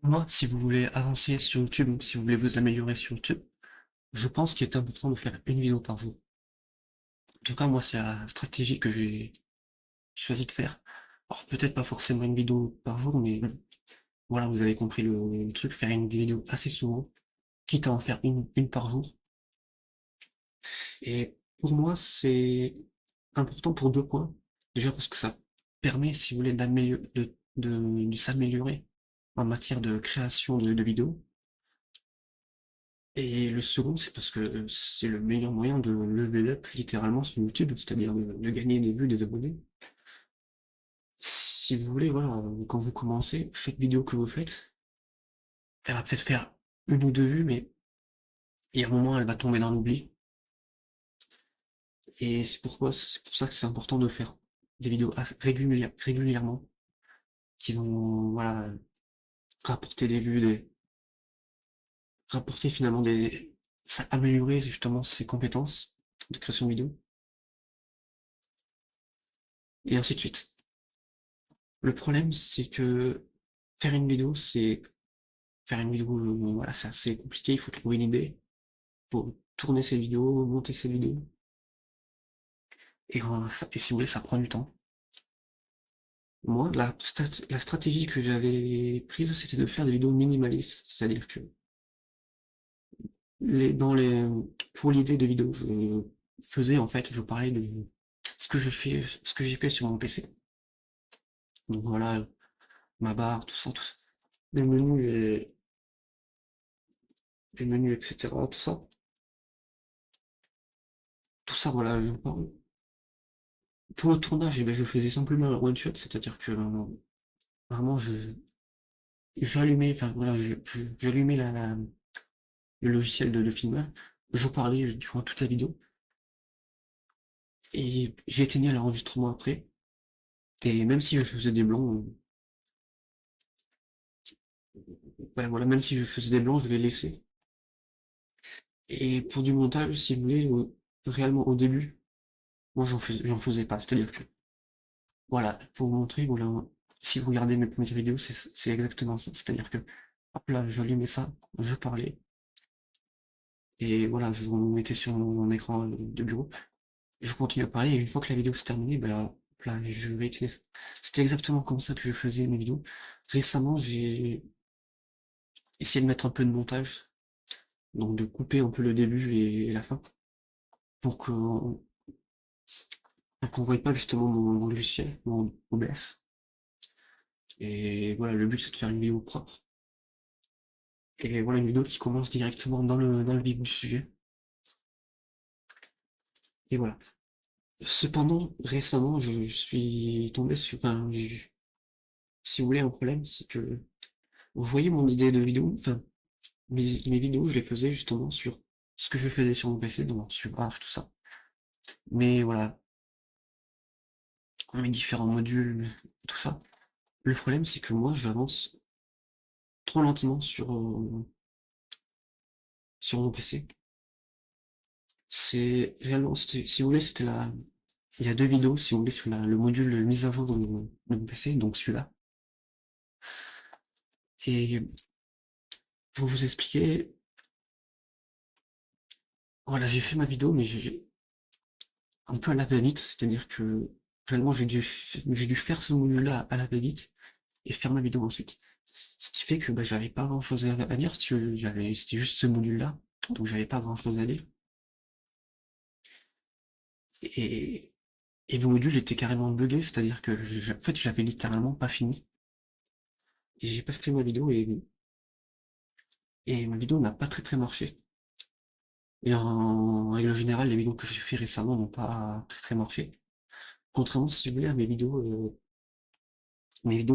Moi, si vous voulez avancer sur YouTube, ou si vous voulez vous améliorer sur YouTube, je pense qu'il est important de faire une vidéo par jour. En tout cas, moi, c'est la stratégie que j'ai choisi de faire. Alors, peut-être pas forcément une vidéo par jour, mais voilà, vous avez compris le truc, faire une vidéo assez souvent, quitte à en faire une par jour. Et pour moi, c'est important pour deux points. Déjà parce que ça permet, si vous voulez, de s'améliorer en matière de création de vidéos. Et le second, c'est parce que c'est le meilleur moyen de level up littéralement sur YouTube, c'est-à-dire de gagner des vues, des abonnés. Si vous voulez, voilà, quand vous commencez, chaque vidéo que vous faites, elle va peut-être faire une ou deux vues, mais il y a un moment, elle va tomber dans l'oubli. Et c'est pour ça que c'est important de faire des vidéos régulièrement, qui vont, voilà, rapporter des vues, rapporter finalement améliorer justement ses compétences de création de vidéo, et ainsi de suite. Le problème, c'est que faire une vidéo, c'est faire une vidéo, voilà, c'est assez compliqué, il faut trouver une idée, faut tourner ses vidéos, monter ses vidéos, et si vous voulez, ça prend du temps. Moi, la stratégie que j'avais prise, c'était de faire des vidéos minimalistes, c'est-à-dire que dans pour l'idée de vidéo, en fait, je parlais de ce que j'ai fait sur mon PC. Donc voilà, ma barre, tout ça, les menus, les menus, etc., tout ça, voilà, je parle. Pour le tournage, eh ben, je faisais simplement un one shot, c'est-à-dire que vraiment j'allumais, enfin voilà, j'allumais le logiciel de filmeur, je parlais durant toute la vidéo, et j'éteignais l'enregistrement après, et même si je faisais des blancs, ouais, voilà, même si je faisais des blancs, je les laissais. Et pour du montage, si vous voulez, réellement au début, moi j'en faisais pas, c'est-à-dire que, voilà, pour vous montrer, voilà, si vous regardez mes premières vidéos, c'est exactement ça, c'est-à-dire que, hop là, j'allumais ça, je parlais, et voilà, je me mettais sur mon écran de bureau, je continue à parler, et une fois que la vidéo s'est terminée, ben, hop là, je vais éteindre. C'était exactement comme ça que je faisais mes vidéos. Récemment, j'ai essayé de mettre un peu de montage, donc de couper un peu le début et la fin, pour qu'on voie pas justement mon logiciel, mon OBS. Et voilà, le but c'est de faire une vidéo propre. Et voilà, une vidéo qui commence directement dans le vif du sujet. Et voilà. Cependant, récemment, je suis tombé sur, enfin, si vous voulez, un problème, c'est que, vous voyez mon idée de vidéo, enfin, mes vidéos, je les faisais justement sur ce que je faisais sur mon PC, donc sur Arch, tout ça. Mais voilà, mes différents modules, tout ça. Le problème, c'est que moi, j'avance trop lentement sur mon PC. Si vous voulez, il y a deux vidéos, si vous voulez, sur le module de mise à jour de mon PC, donc celui-là. Et pour vous expliquer, voilà, j'ai fait ma vidéo, mais un peu à la va-vite, c'est-à-dire que réellement, j'ai dû faire ce module-là à la va-vite et faire ma vidéo ensuite. Ce qui fait que bah, j'avais pas grand-chose à dire, si tu veux, c'était juste ce module-là, donc j'avais pas grand-chose à dire. Et, et le module était carrément buggé, c'est-à-dire que en fait, je l'avais littéralement pas fini. Et j'ai pas fait ma vidéo et ma vidéo n'a pas très marché. Et en règle générale, les vidéos que j'ai fait récemment n'ont pas très marché. Contrairement, si vous voulez, à mes vidéos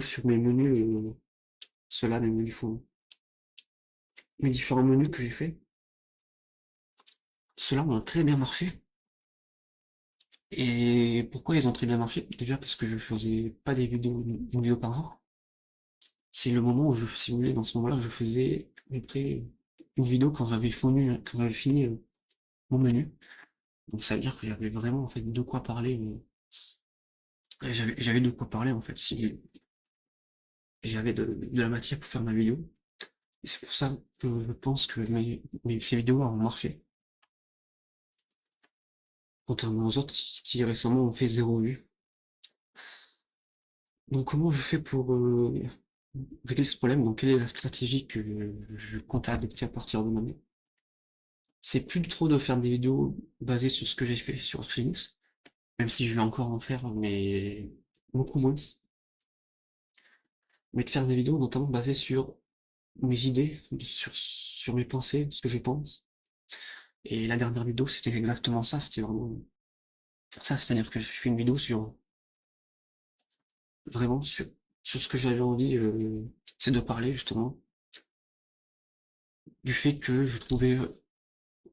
sur mes menus, ceux-là, mes menus font, mes différents menus que j'ai fait, ceux-là ont très bien marché. Et pourquoi ils ont très bien marché? Déjà parce que je faisais pas une vidéo par jour. C'est le moment où si vous voulez, dans ce moment-là, je faisais à peu près une vidéo quand j'avais fini mon menu. Donc ça veut dire que j'avais vraiment en fait de quoi parler. J'avais de quoi parler en fait. Si j'avais de la matière pour faire ma vidéo. Et c'est pour ça que je pense que ces vidéos ont marché, contrairement aux autres qui récemment ont fait 0 vue. Donc comment je fais pour régler ce problème? Donc quelle est la stratégie que je compte adopter à partir de maintenant? C'est plus trop de faire des vidéos basées sur ce que j'ai fait sur Archlinux, même si je vais encore en faire, mais beaucoup moins. Mais de faire des vidéos notamment basées sur mes idées, sur mes pensées, ce que je pense. Et la dernière vidéo, c'était exactement ça, c'était vraiment ça, c'est-à-dire que je fais une vidéo sur vraiment sur ce que j'avais envie, c'est de parler justement du fait que je trouvais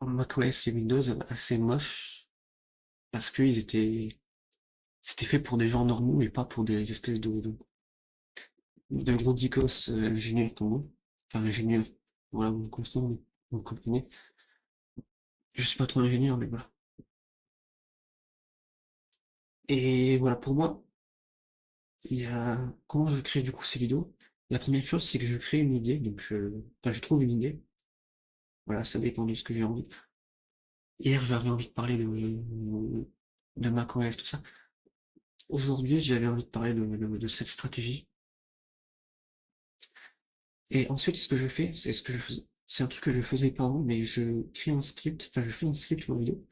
macOS et Windows assez moches parce qu'ils étaient c'était fait pour des gens normaux et pas pour des espèces de gros geekos ingénieurs comme moi. Enfin ingénieurs, voilà, vous comprenez. Je suis pas trop ingénieur, mais voilà. Et voilà, pour moi, il y a comment je crée du coup ces vidéos? La première chose, c'est que je crée une idée, donc enfin je trouve une idée. Voilà, ça dépend de ce que j'ai envie. Hier, j'avais envie de parler de macOS, tout ça. Aujourd'hui, j'avais envie de parler de cette stratégie. Et ensuite, ce que je fais, c'est ce que je faisais, c'est un truc que je faisais pas avant, mais je crée un script, enfin, je fais un script dans la vidéo.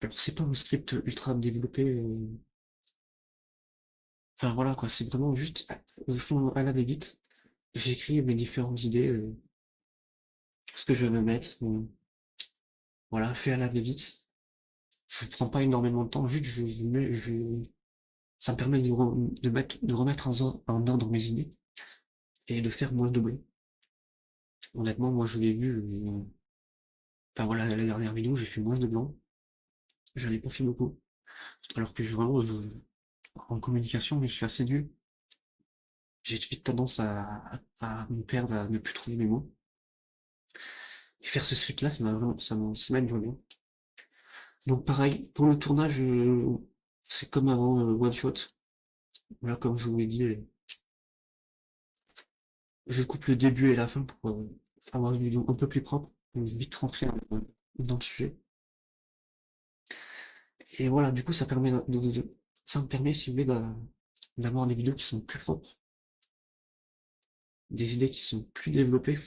Alors, c'est pas un script ultra développé, enfin, voilà, quoi, c'est vraiment juste, je fais à la va-vite. J'écris mes différentes idées, ce que je veux mettre, voilà, fait à la va-vite. Je prends pas énormément de temps, juste, ça me permet de remettre en ordre mes idées et de faire moins de bruit. Honnêtement, moi, je l'ai vu, enfin voilà, la dernière vidéo, j'ai fait moins de blanc. J'en ai pas fait beaucoup. Alors que en communication, je suis assez nul. J'ai vite tendance à me perdre, à ne plus trouver mes mots. Et faire ce script-là, ça m'aide vraiment. Donc pareil, pour le tournage, c'est comme avant, one shot. Voilà, comme je vous l'ai dit, je coupe le début et la fin pour avoir une vidéo un peu plus propre, pour vite rentrer dans le sujet. Et voilà, du coup, ça me permet, si vous voulez, d'avoir des vidéos qui sont plus propres, des idées qui sont plus développées,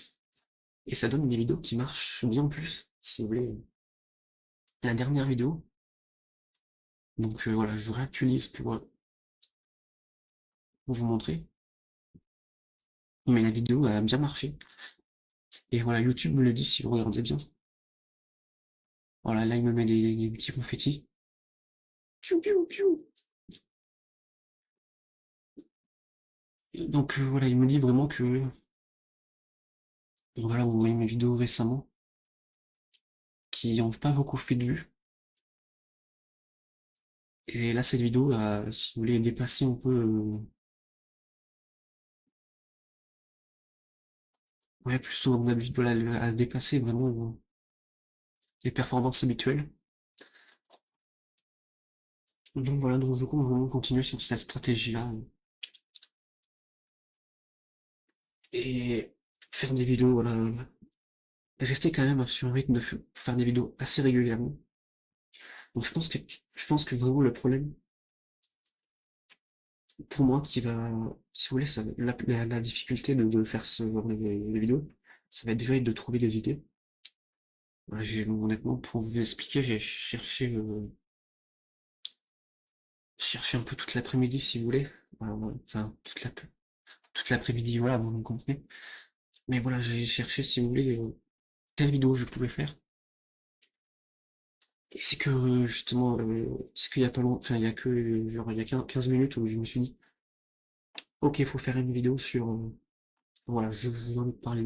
et ça donne des vidéos qui marchent bien plus, si vous voulez. La dernière vidéo, donc voilà, je réactualise pour vous montrer, mais la vidéo a bien marché. Et voilà, YouTube me le dit si vous regardez bien. Voilà, là il me met des petits confettis. Piou, piou, piou. Et donc voilà, il me dit vraiment que voilà, vous voyez mes vidéos récemment, qui n'ont pas beaucoup fait de vues. Et là, cette vidéo a, si vous voulez, dépassé un peu, ouais, plutôt on a vu, voilà, a dépassé vraiment les performances habituelles. Donc voilà, donc je compte vraiment continuer sur cette stratégie-là et faire des vidéos, voilà, rester quand même sur un rythme de faire des vidéos assez régulièrement. Donc je pense que vraiment le problème pour moi qui va, si vous voulez, la difficulté de faire ce genre de vidéos, ça va être déjà de trouver des idées. Voilà, honnêtement, pour vous expliquer, j'ai cherché un peu toute l'après-midi, si vous voulez. Enfin, toute l'après-midi, voilà, vous me comprenez. Mais voilà, j'ai cherché, si vous voulez, quelle vidéo je pouvais faire. Et c'est que, justement, c'est qu'il y a pas longtemps, enfin, il y a que, genre, il y a 15 minutes où je me suis dit, ok, il faut faire une vidéo sur, voilà, j'ai envie de parler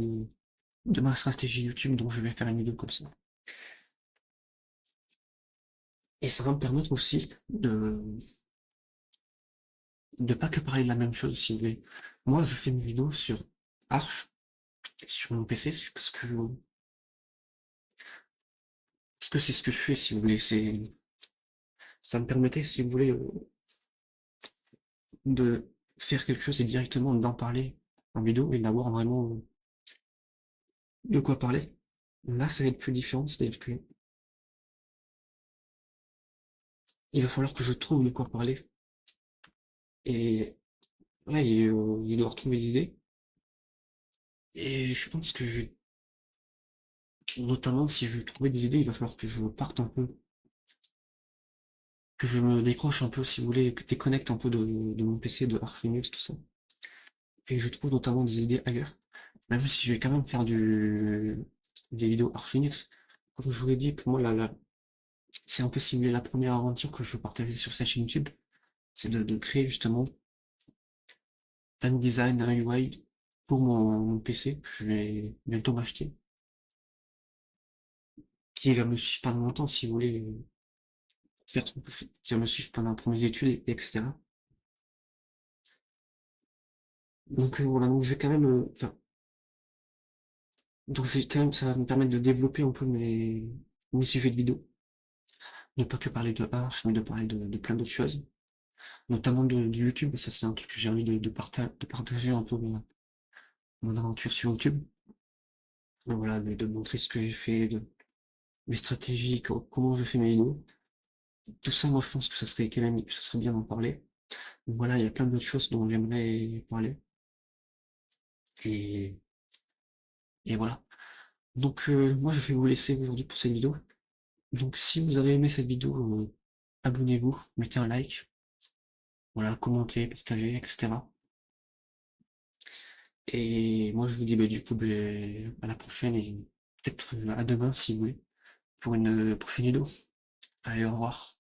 de ma stratégie YouTube, donc je vais faire une vidéo comme ça. Et ça va me permettre aussi de pas que parler de la même chose, si vous voulez. Moi, je fais une vidéo sur Arch, sur mon PC, parce que c'est ce que je fais, si vous voulez. Ça me permettait, si vous voulez, de faire quelque chose et directement d'en parler en vidéo et d'avoir vraiment de quoi parler. Là, ça va être plus différent, c'est-à-dire que il va falloir que je trouve de quoi parler. Et ouais, je vais devoir trouver des idées. Et je pense que notamment si je veux trouver des idées, il va falloir que je parte un peu, que je me décroche un peu, si vous voulez, que déconnecte un peu de mon PC, de Arch Linux, tout ça. Et je trouve notamment des idées ailleurs. Même si je vais quand même faire des vidéos Arch Linux. Comme je vous l'ai dit, pour moi, c'est un peu similaire à la première aventure que je partageais sur cette chaîne YouTube. C'est de créer justement un design, un UI pour mon PC que je vais bientôt m'acheter, qui va me suivre pendant longtemps, si vous voulez, faire, qui va me suivre pendant pour mes études, etc. Donc voilà, donc je vais quand même, enfin, donc je vais quand même, ça va me permettre de développer un peu mes sujets de vidéo, ne pas que parler de Arch, mais de parler de plein d'autres choses, notamment du YouTube. Ça, c'est un truc que j'ai envie de partager un peu mon aventure sur YouTube. Donc voilà, de montrer ce que j'ai fait, mes stratégies, comment je fais mes vidéos. Tout ça, moi, je pense que ça serait quand même, ça serait bien d'en parler. Donc voilà, il y a plein d'autres choses dont j'aimerais parler. Et, et voilà. Donc, moi, je vais vous laisser aujourd'hui pour cette vidéo. Donc, si vous avez aimé cette vidéo, abonnez-vous, mettez un like, voilà, commentez, partagez, etc. Et moi, je vous dis, bah, du coup, à la prochaine et peut-être à demain, si vous voulez, pour une prochaine vidéo. Allez, au revoir.